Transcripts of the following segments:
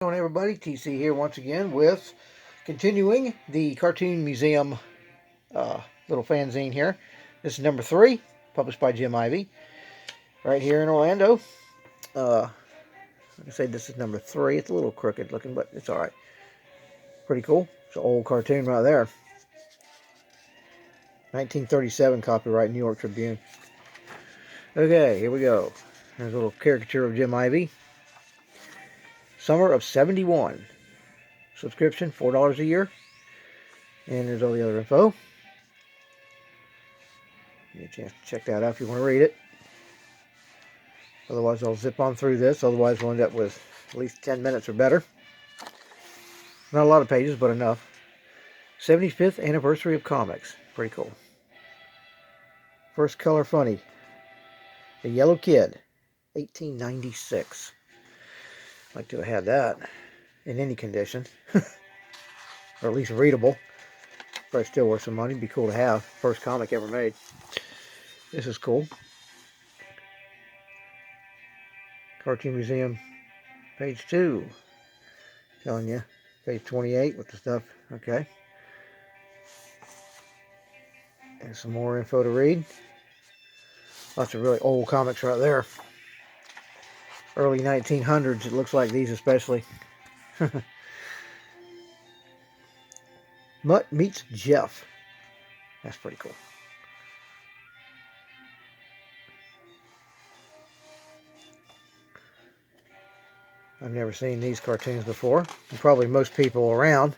Hello everybody, TC here once again with continuing the Cartoon Museum little fanzine here. This is number 3, published by Jim Ivey, right here in Orlando. Like I say, this is number 3. It's a little crooked looking, but it's alright. Pretty cool. It's an old cartoon right there. 1937 copyright, New York Tribune. Okay, here we go. There's a little caricature of Jim Ivey. Summer of 71. Subscription, $4 a year. And there's all the other info. Give you a chance to check that out if you want to read it. Otherwise, I'll zip on through this. Otherwise, we'll end up with at least 10 minutes or better. Not a lot of pages, but enough. 75th Anniversary of Comics. Pretty cool. First color funny. The Yellow Kid. 1896. I'd like to have had that in any condition. Or at least readable. Probably still worth some money. Be cool to have. First comic ever made. This is cool. Cartoon Museum, page 2. Telling you, page 28 with the stuff. Okay. And some more info to read. Lots of really old comics right there. Early 1900s, it looks like, these especially. Mutt meets Jeff. That's pretty cool. I've never seen these cartoons before. And probably most people around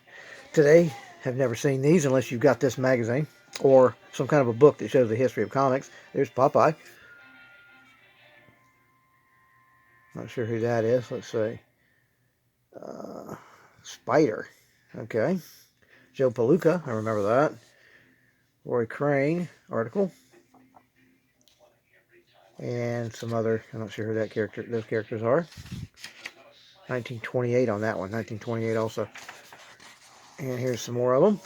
today have never seen these unless you've got this magazine or some kind of a book that shows the history of comics. There's Popeye. Not sure who that is. Let's see. Spider. Okay. Joe Palooka. I remember that. Roy Crane article. And some other, I'm not sure who those characters are. 1928 on that one. 1928 also. And here's some more of them.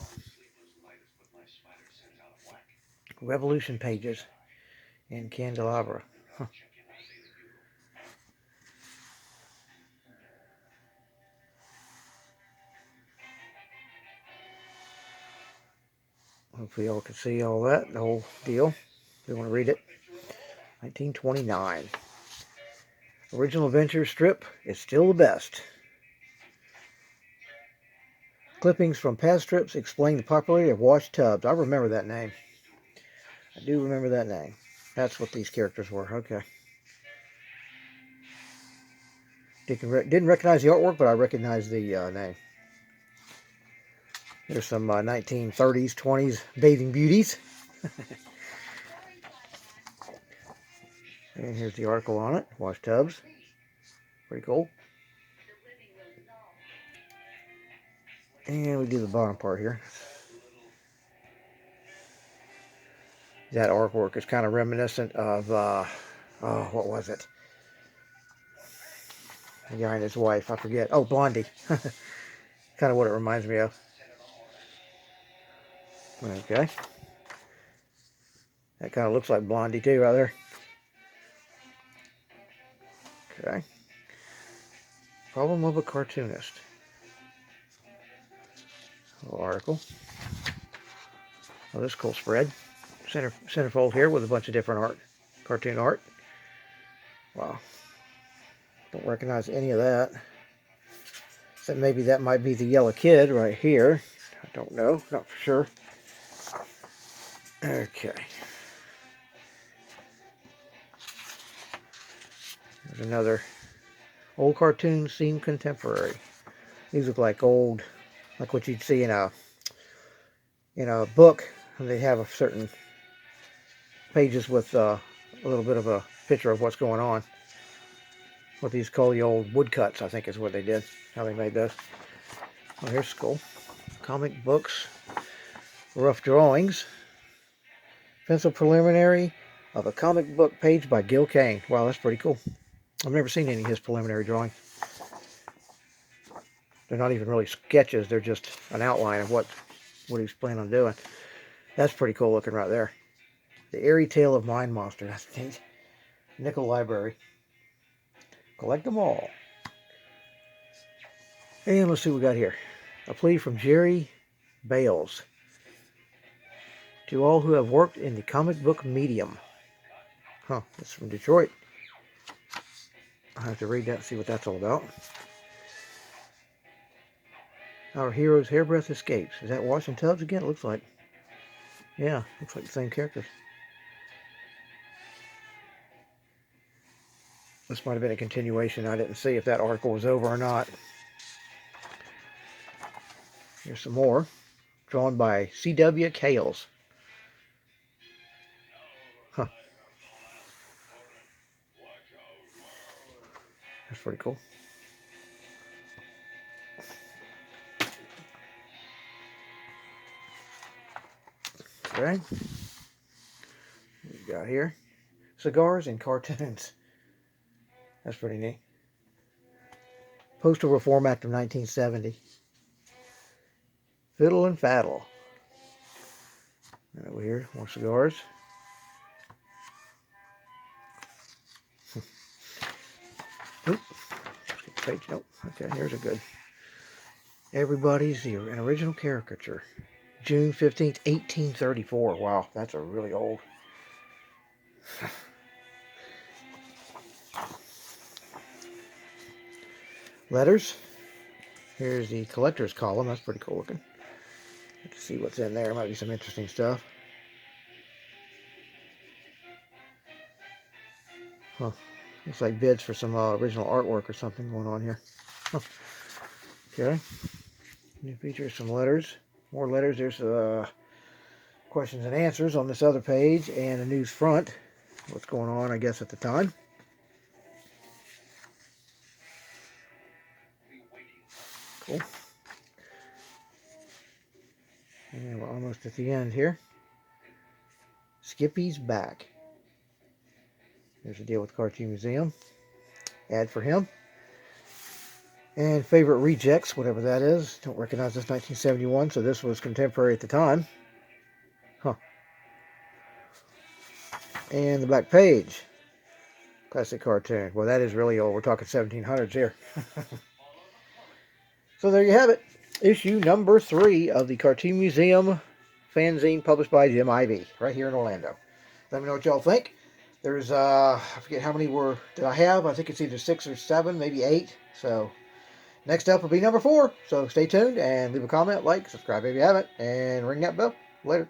Revolution pages and candelabra. Huh. Hopefully y'all can see all that, the whole deal. If you want to read it. 1929. Original Adventure strip is still the best. Clippings from past strips explain the popularity of wash tubs. I remember that name. I do remember that name. That's what these characters were. Okay. Didn't recognize the artwork, but I recognized the name. There's some 1930s, 20s bathing beauties. And here's the article on it. Wash tubs. Pretty cool. And we do the bottom part here. That artwork is kind of reminiscent of, what was it? The guy and his wife, I forget. Oh, Blondie. Kind of what it reminds me of. Okay. That kind of looks like Blondie too, right there. Okay. Problem of a cartoonist. Little article. Oh, this cool spread. Centerfold here with a bunch of different art. Cartoon art. Wow. Don't recognize any of that. So maybe that might be the Yellow Kid right here. I don't know. Not for sure. Okay. There's another old cartoon seem contemporary. These look like old, like what you'd see in a book. And they have a certain pages with a little bit of a picture of what's going on. What these call the old woodcuts, I think is what they did. How they made those. Oh, here's school. Comic books. Rough drawings. Pencil preliminary of a comic book page by Gil Kane. Wow, that's pretty cool. I've never seen any of his preliminary drawings. They're not even really sketches. They're just an outline of what he's planning on doing. That's pretty cool looking right there. The Airy Tale of Mind Monster. That's neat. Nickel Library. Collect them all. And let's see what we got here. A plea from Jerry Bales. To all who have worked in the comic book medium. Huh, that's from Detroit. I'll have to read that and see what that's all about. Our hero's hairbreadth escapes. Is that Wash and Tubbs again? It looks like. Yeah, looks like the same characters. This might have been a continuation. I didn't see if that article was over or not. Here's some more. Drawn by C.W. Cales. Huh. That's pretty cool. Okay. What we got here? Cigars and cartoons. That's pretty neat. Postal Reform Act of 1970. Fiddle and Faddle. And over here, more cigars. Oop. Page. Nope. Okay, here's a good. Everybody's an original caricature. June 15th, 1834. Wow, that's a really old. Letters. Here's the collector's column. That's pretty cool looking. Let's see what's in there. Might be some interesting stuff. Huh. Looks like bids for some original artwork or something going on here. Huh. Okay. New features, some letters. More letters. There's questions and answers on this other page and a news front. What's going on, I guess, at the time. Cool. And we're almost at the end here. Skippy's back. There's a deal with Cartoon Museum. Ad for him. And favorite rejects, whatever that is. Don't recognize this 1971, so this was contemporary at the time. Huh. And the back page. Classic cartoon. Well, that is really old. We're talking 1700s here. So there you have it. Issue number 3 of the Cartoon Museum fanzine published by Jim Ivey, right here in Orlando. Let me know what y'all think. There's, I forget how many did I have? I think it's either 6 or 7, maybe 8. So next up will be number 4. So stay tuned and leave a comment, like, subscribe if you haven't, and ring that bell. Later.